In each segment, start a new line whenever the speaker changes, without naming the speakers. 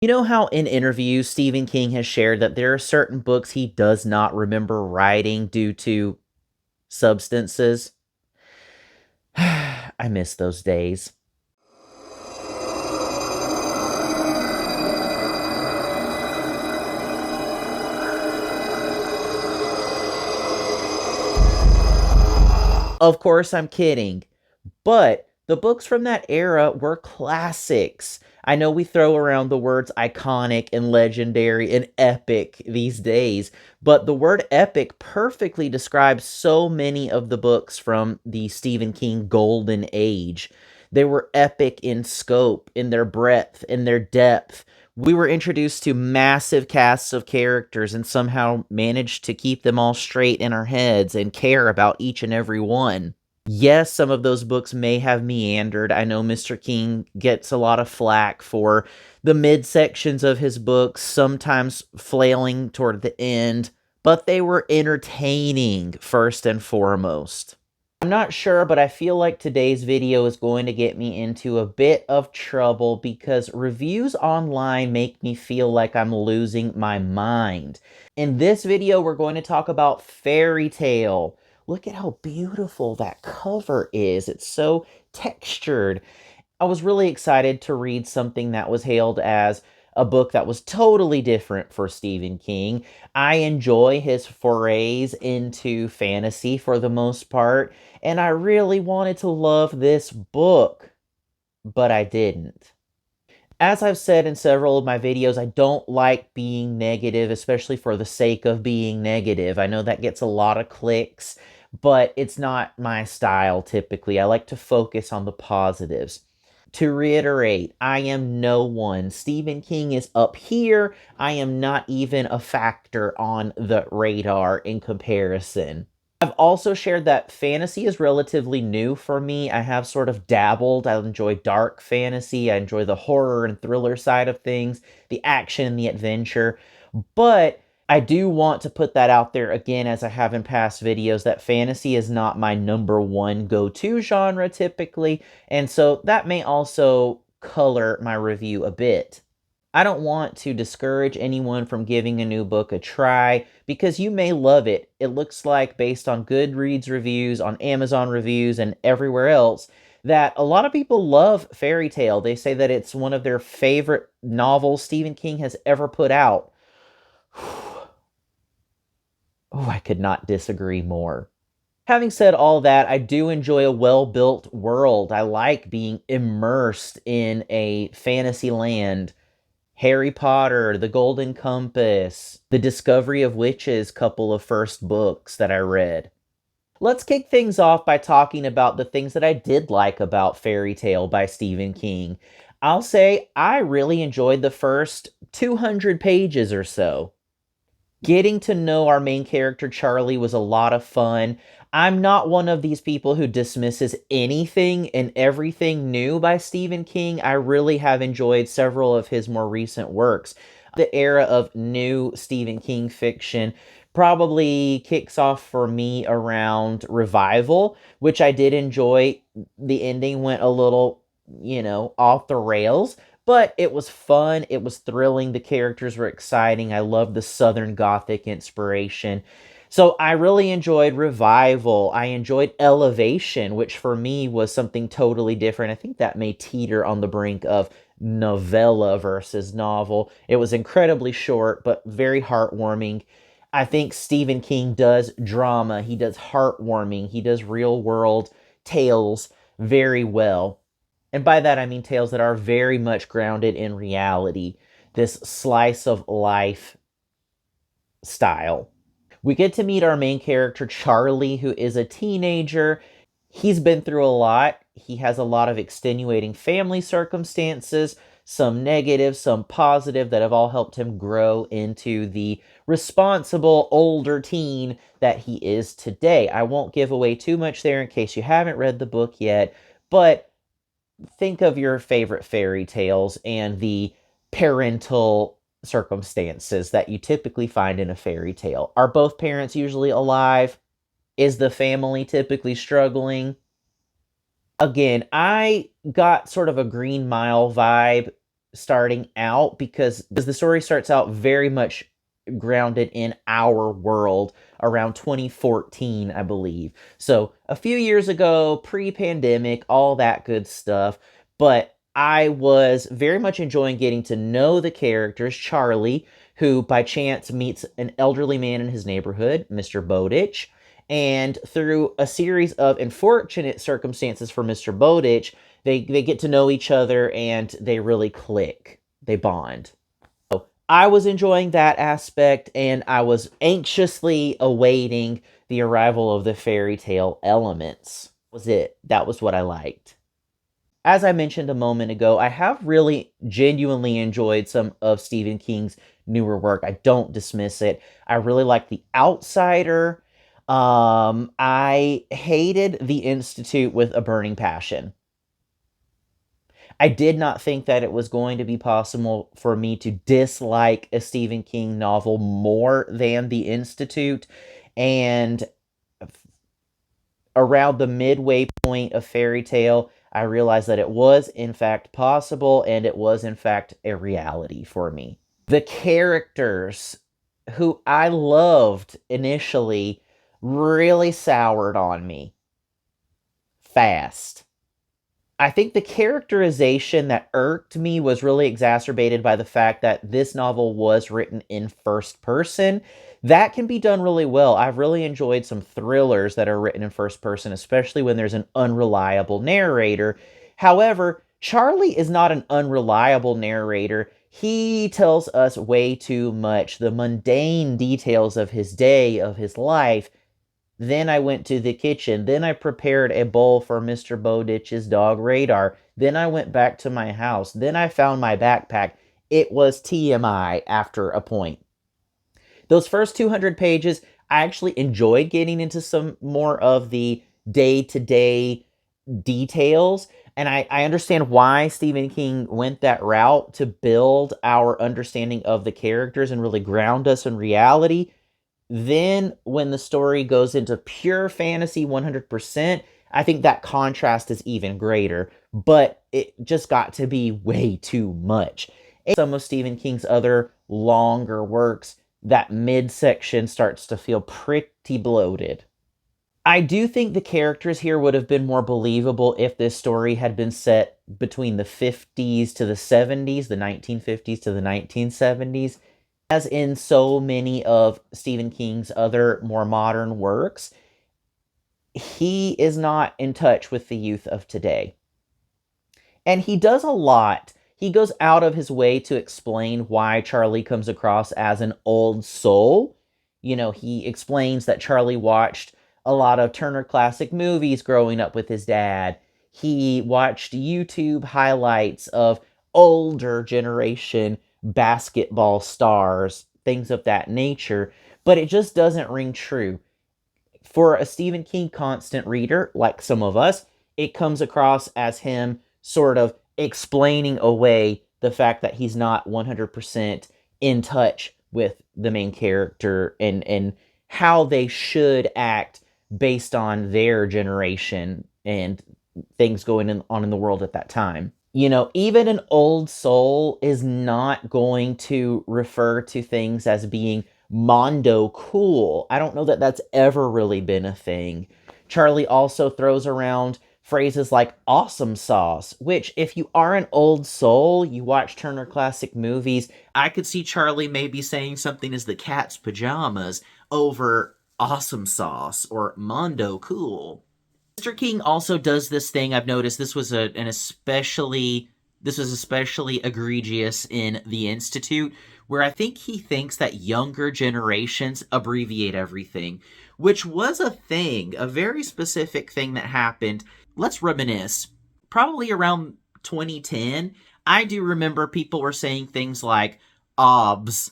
You know how in interviews Stephen King has shared that there are certain books he does not remember writing due to substances? I miss those days. Of course, I'm kidding. But the books from that era were classics. I know we throw around the words iconic and legendary and epic these days, but the word epic perfectly describes so many of the books from the Stephen King golden age. They were epic in scope, in their breadth, in their depth. We were introduced to massive casts of characters and somehow managed to keep them all straight in our heads and care about each and every one. Yes, some of those books may have meandered. I know Mr. King gets a lot of flack for the midsections of his books, sometimes flailing toward the end, but they were entertaining first and foremost. I'm not sure, but I feel like today's video is going to get me into a bit of trouble because reviews online make me feel like I'm losing my mind. In this video, we're going to talk about Fairy Tail. Look at how beautiful that cover is. It's so textured. I was really excited to read something that was hailed as a book that was totally different for Stephen King. I enjoy his forays into fantasy for the most part, and I really wanted to love this book, but I didn't. As I've said in several of my videos, I don't like being negative, especially for the sake of being negative. I know that gets a lot of clicks, but it's not my style typically. I like to focus on the positives. To reiterate, I am no one. Stephen King is up here. I am not even a factor on the radar in comparison. I've also shared that fantasy is relatively new for me. I have sort of dabbled. I enjoy dark fantasy. I enjoy the horror and thriller side of things, the action and the adventure. But I do want to put that out there again, as I have in past videos, that fantasy is not my number one go-to genre typically. And so that may also color my review a bit. I don't want to discourage anyone from giving a new book a try because you may love it. It looks like, based on Goodreads reviews, on Amazon reviews, and everywhere else, that a lot of people love Fairy Tail. They say that it's one of their favorite novels Stephen King has ever put out. Oh, I could not disagree more. Having said all that, I do enjoy a well-built world. I like being immersed in a fantasy land. Harry Potter, The Golden Compass, The Discovery of Witches, couple of first books that I read. Let's kick things off by talking about the things that I did like about Fairy Tail by Stephen King. I'll say I really enjoyed the first 200 pages or so. Getting to know our main character, Charlie, was a lot of fun. I'm not one of these people who dismisses anything and everything new by Stephen King. I really have enjoyed several of his more recent works. The era of new Stephen King fiction probably kicks off for me around Revival, which I did enjoy. The ending went a little, off the rails, but it was fun, it was thrilling, the characters were exciting, I loved the Southern Gothic inspiration. So I really enjoyed Revival. I enjoyed Elevation, which for me was something totally different. I think that may teeter on the brink of novella versus novel. It was incredibly short, but very heartwarming. I think Stephen King does drama, he does heartwarming, he does real world tales very well. And by that, I mean tales that are very much grounded in reality, this slice of life style. We get to meet our main character, Charlie, who is a teenager. He's been through a lot. He has a lot of extenuating family circumstances, some negative, some positive, that have all helped him grow into the responsible older teen that he is today. I won't give away too much there in case you haven't read the book yet, but think of your favorite fairy tales and the parental circumstances that you typically find in a fairy tale. Are both parents usually alive? Is the family typically struggling? Again, I got sort of a Green Mile vibe starting out because the story starts out very much grounded in our world around 2014, I believe. So a few years ago, pre-pandemic, all that good stuff. But I was very much enjoying getting to know the characters. Charlie, who by chance meets an elderly man in his neighborhood, Mr. Bowditch. And through a series of unfortunate circumstances for Mr. Bowditch, they get to know each other and they really click. They bond. I was enjoying that aspect, and I was anxiously awaiting the arrival of the fairy tale elements. Was it? That was what I liked. As I mentioned a moment ago, I have really genuinely enjoyed some of Stephen King's newer work. I don't dismiss it. I really like The Outsider. I hated The Institute with a burning passion. I did not think that it was going to be possible for me to dislike a Stephen King novel more than The Institute. And around the midway point of Fairy Tale, I realized that it was, in fact, possible and it was, in fact, a reality for me. The characters who I loved initially really soured on me fast. I think the characterization that irked me was really exacerbated by the fact that this novel was written in first person. That can be done really well. I've really enjoyed some thrillers that are written in first person, especially when there's an unreliable narrator. However, Charlie is not an unreliable narrator. He tells us way too much. The mundane details of his day, of his life. Then I went to the kitchen. Then I prepared a bowl for Mr. Bowditch's dog Radar. Then I went back to my house. Then I found my backpack. It was TMI after a point. Those first 200 pages, I actually enjoyed getting into some more of the day-to-day details. And I understand why Stephen King went that route to build our understanding of the characters and really ground us in reality. Then, when the story goes into pure fantasy 100%, I think that contrast is even greater. But it just got to be way too much. And some of Stephen King's other longer works, that midsection starts to feel pretty bloated. I do think the characters here would have been more believable if this story had been set between the 50s to the 70s, the 1950s to the 1970s. As in so many of Stephen King's other more modern works, he is not in touch with the youth of today. And he does a lot. He goes out of his way to explain why Charlie comes across as an old soul. You know, he explains that Charlie watched a lot of Turner Classic Movies growing up with his dad. He watched YouTube highlights of older generation basketball stars, things of that nature, but it just doesn't ring true. For a Stephen King constant reader, like some of us, it comes across as him sort of explaining away the fact that he's not 100% in touch with the main character and how they should act based on their generation and things on in the world at that time. You know, even an old soul is not going to refer to things as being mondo cool. I don't know that that's ever really been a thing. Charlie also throws around phrases like awesome sauce, which, if you are an old soul, you watch Turner Classic Movies, I could see Charlie maybe saying something as the cat's pajamas over awesome sauce or mondo cool. Mr. King also does this thing. I've noticed this was especially egregious in The Institute, where I think he thinks that younger generations abbreviate everything, which was a thing, a very specific thing that happened. Let's reminisce. Probably around 2010, I do remember people were saying things like obs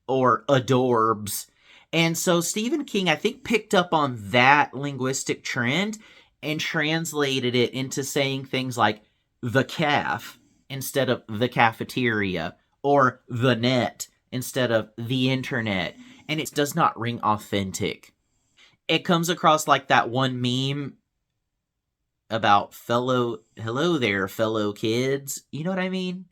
or adorbs. And so Stephen King, I think, picked up on that linguistic trend and translated it into saying things like the calf instead of the cafeteria, or the net instead of the internet. And it does not ring authentic. It comes across like that one meme about hello there, fellow kids. You know what I mean?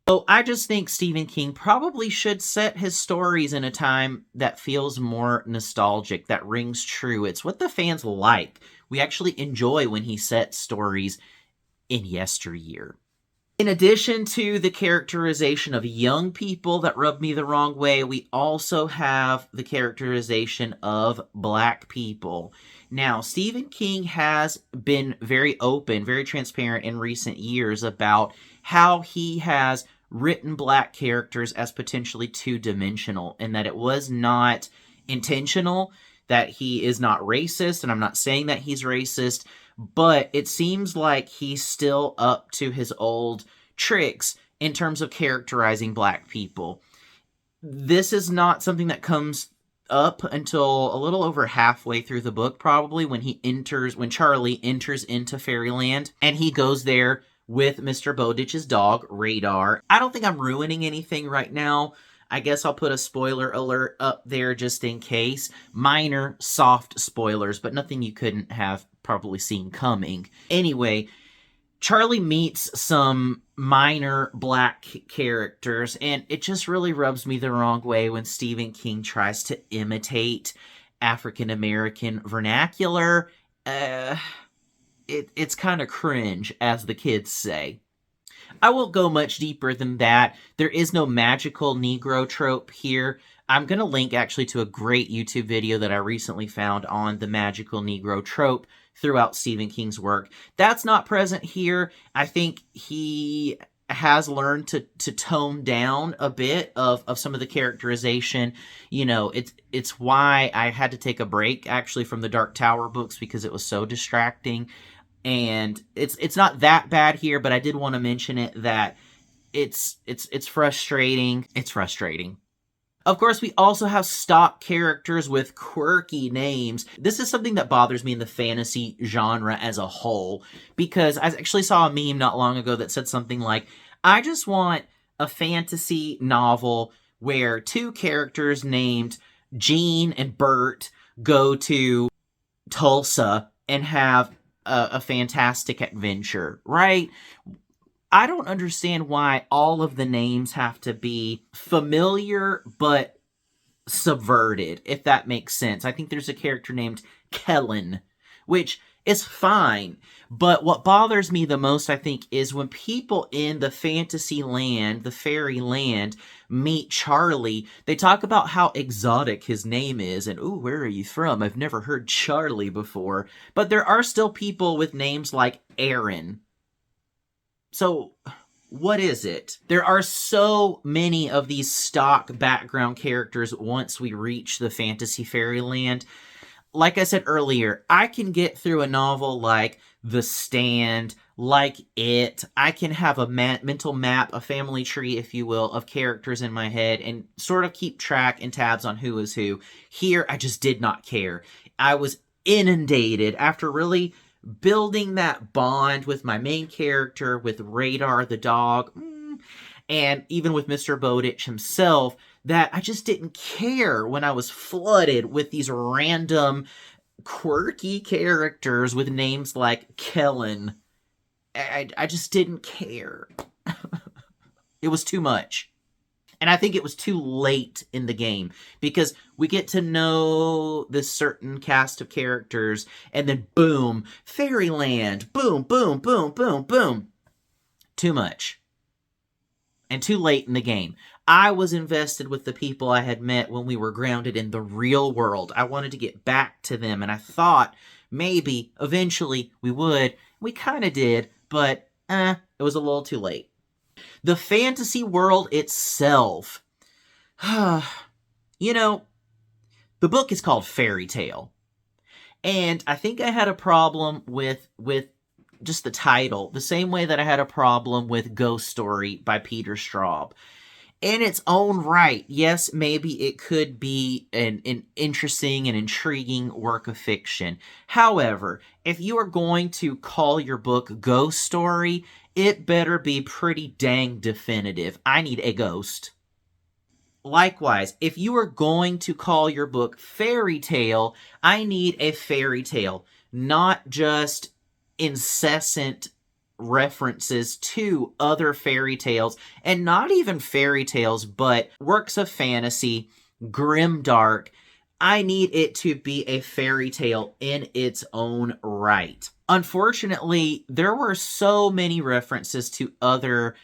So I just think Stephen King probably should set his stories in a time that feels more nostalgic, that rings true. It's what the fans like. We actually enjoy when he sets stories in yesteryear. In addition to the characterization of young people that rub me the wrong way, we also have the characterization of black people. Now, Stephen King has been very open, very transparent in recent years about how he has written black characters as potentially two-dimensional, and that it was not intentional, that he is not racist, and I'm not saying that he's racist, but it seems like he's still up to his old tricks in terms of characterizing black people. This is not something that comes up until a little over halfway through the book, probably, when Charlie enters into Fairyland, and he goes there with Mr. Bowditch's dog, Radar. I don't think I'm ruining anything right now. I guess I'll put a spoiler alert up there just in case. Minor, soft spoilers, but nothing you couldn't have probably seen coming. Anyway, Charlie meets some minor black characters, and it just really rubs me the wrong way when Stephen King tries to imitate African American vernacular. It's kind of cringe, as the kids say. I won't go much deeper than that. There is no magical Negro trope here. I'm going to link actually to a great YouTube video that I recently found on the magical Negro trope throughout Stephen King's work. That's not present here. I think he has learned to tone down a bit of some of the characterization. You know, it's why I had to take a break actually from the Dark Tower books, because it was so distracting. And it's not that bad here, but I did want to mention it, that it's frustrating. It's frustrating. Of course, we also have stock characters with quirky names. This is something that bothers me in the fantasy genre as a whole, because I actually saw a meme not long ago that said something like, I just want a fantasy novel where two characters named Gene and Bert go to Tulsa and have a fantastic adventure, right? I don't understand why all of the names have to be familiar but subverted, if that makes sense. I think there's a character named Kellen, which is fine. But what bothers me the most, I think, is when people in the fantasy land, the fairy land, meet Charlie, they talk about how exotic his name is, and, ooh, where are you from? I've never heard Charlie before. But there are still people with names like Aaron. So, what is it? There are so many of these stock background characters once we reach the fantasy fairyland. Like I said earlier, I can get through a novel like The Stand, like It. I can have a mental map, a family tree, if you will, of characters in my head and sort of keep track and tabs on who is who. Here, I just did not care. I was inundated after really building that bond with my main character, with Radar the dog, and even with Mr. Bowditch himself, that I just didn't care when I was flooded with these random quirky characters with names like Kellen. I just didn't care. It was too much. And I think it was too late in the game, because we get to know this certain cast of characters, and then boom, Fairyland, boom, boom, boom, boom, boom. Too much. And too late in the game. I was invested with the people I had met when we were grounded in the real world. I wanted to get back to them, and I thought maybe eventually we would. We kind of did, but it was a little too late. The fantasy world itself. You know, the book is called Fairy Tale. And I think I had a problem with just the title, the same way that I had a problem with Ghost Story by Peter Straub. In its own right, yes, maybe it could be an interesting and intriguing work of fiction. However, if you are going to call your book Ghost Story, it better be pretty dang definitive. I need a ghost. Likewise, if you are going to call your book Fairy Tale, I need a fairy tale, not just incessant references to other fairy tales, and not even fairy tales, but works of fantasy, grimdark. I need it to be a fairy tale in its own right. Unfortunately, there were so many references to other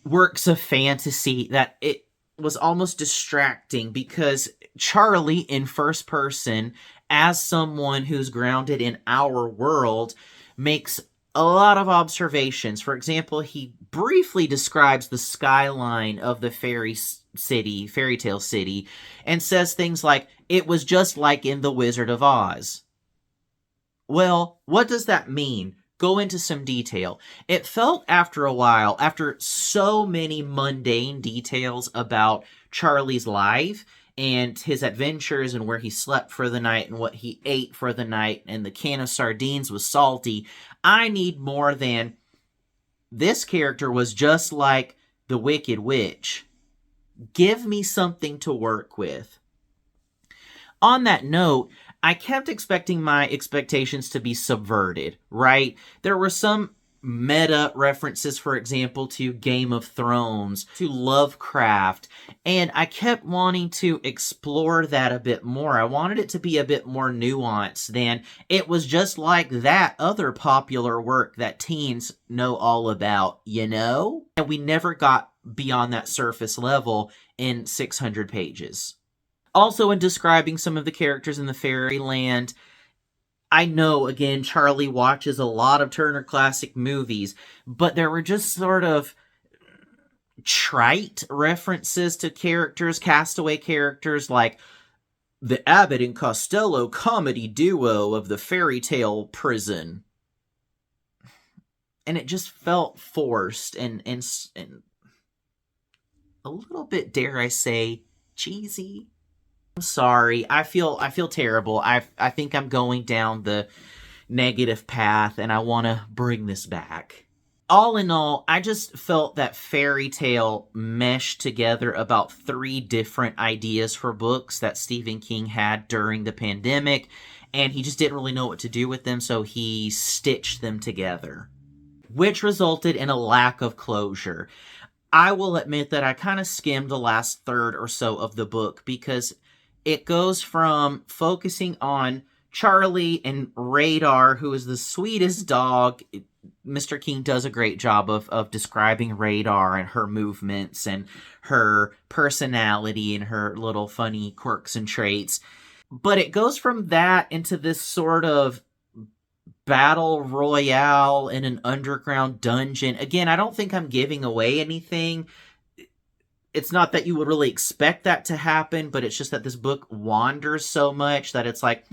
works of fantasy that it was almost distracting, because Charlie, in first person, as someone who's grounded in our world, makes a lot of observations. For example, he briefly describes the skyline of the fairy tale city, and says things like, "It was just like in The Wizard of Oz." Well, what does that mean? Go into some detail. It felt after a while, after so many mundane details about Charlie's life and his adventures and where he slept for the night and what he ate for the night, and the can of sardines was salty, I need more than, "This character was just like the Wicked Witch." Give me something to work with. On that note, I kept expecting my expectations to be subverted, right? There were some meta references, for example, to Game of Thrones, to Lovecraft, and I kept wanting to explore that a bit more. I wanted it to be a bit more nuanced than, "It was just like that other popular work that teens know all about, you know?" And we never got beyond that surface level in 600 pages. Also, in describing some of the characters in the fairyland, I know, again, Charlie watches a lot of Turner Classic Movies, but there were just sort of trite references to characters, castaway characters, like the Abbott and Costello comedy duo of the fairy tale prison. And it just felt forced and a little bit, dare I say, cheesy. I'm sorry. I feel terrible. I think I'm going down the negative path, and I want to bring this back. All in all, I just felt that fairy tale meshed together about 3 different ideas for books that Stephen King had during the pandemic, and he just didn't really know what to do with them, so he stitched them together, which resulted in a lack of closure. I will admit that I kind of skimmed the last third or so of the book, because it goes from focusing on Charlie and Radar, who is the sweetest dog. Mr. King does a great job of describing Radar and her movements and her personality and her little funny quirks and traits. But it goes from that into this sort of battle royale in an underground dungeon. Again, I don't think I'm giving away anything. It's not that you would really expect that to happen, but it's just that this book wanders so much that it's like,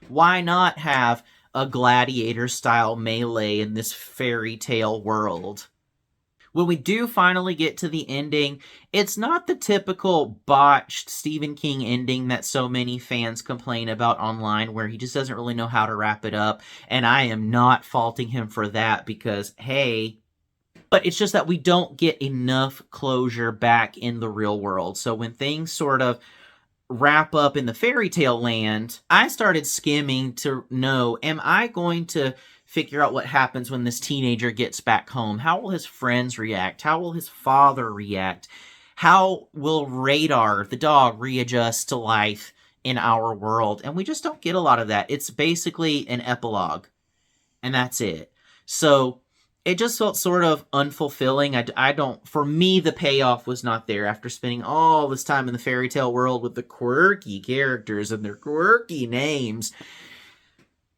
why not have a gladiator-style melee in this fairy tale world? When we do finally get to the ending, it's not the typical botched Stephen King ending that so many fans complain about online, where he just doesn't really know how to wrap it up, and I am not faulting him for that, because, hey... But it's just that we don't get enough closure back in the real world. So when things sort of wrap up in the fairy tale land, I started skimming to know, am I going to figure out what happens when this teenager gets back home? How will his friends react? How will his father react? How will Radar, the dog, readjust to life in our world? And we just don't get a lot of that. It's basically an epilogue, and that's it. So it just felt sort of unfulfilling. I don't, for me, the payoff was not there after spending all this time in the fairy tale world with the quirky characters and their quirky names.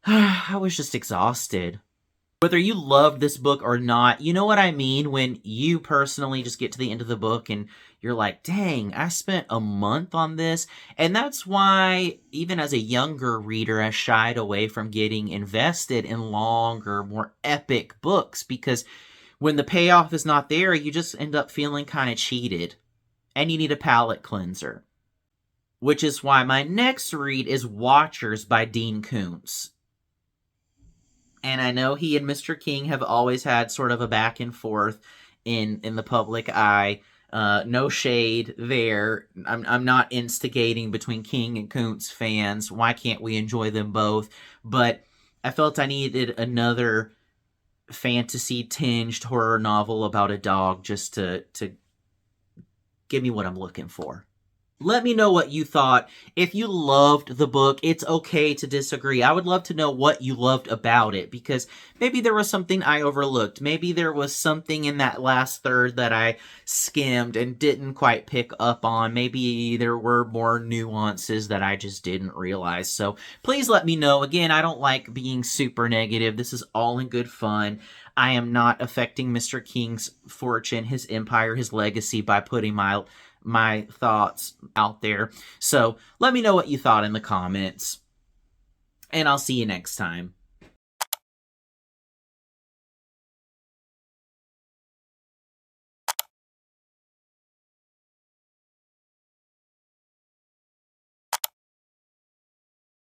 I was just exhausted. Whether you loved this book or not, you know what I mean when you personally just get to the end of the book and you're like, dang, I spent a month on this. And that's why, even as a younger reader, I shied away from getting invested in longer, more epic books, because when the payoff is not there, you just end up feeling kind of cheated. And you need a palate cleanser. Which is why my next read is Watchers by Dean Koontz. And I know he and Mr. King have always had sort of a back and forth in the public eye. No shade there. I'm not instigating between King and Koontz fans. Why can't we enjoy them both? But I felt I needed another fantasy tinged horror novel about a dog just to give me what I'm looking for. Let me know what you thought. If you loved the book, it's okay to disagree. I would love to know what you loved about it, because maybe there was something I overlooked. Maybe there was something in that last third that I skimmed and didn't quite pick up on. Maybe there were more nuances that I just didn't realize. So please let me know. Again, I don't like being super negative. This is all in good fun. I am not affecting Mr. King's fortune, his empire, his legacy by putting my thoughts out there. So let me know what you thought in the comments, and I'll see you next time.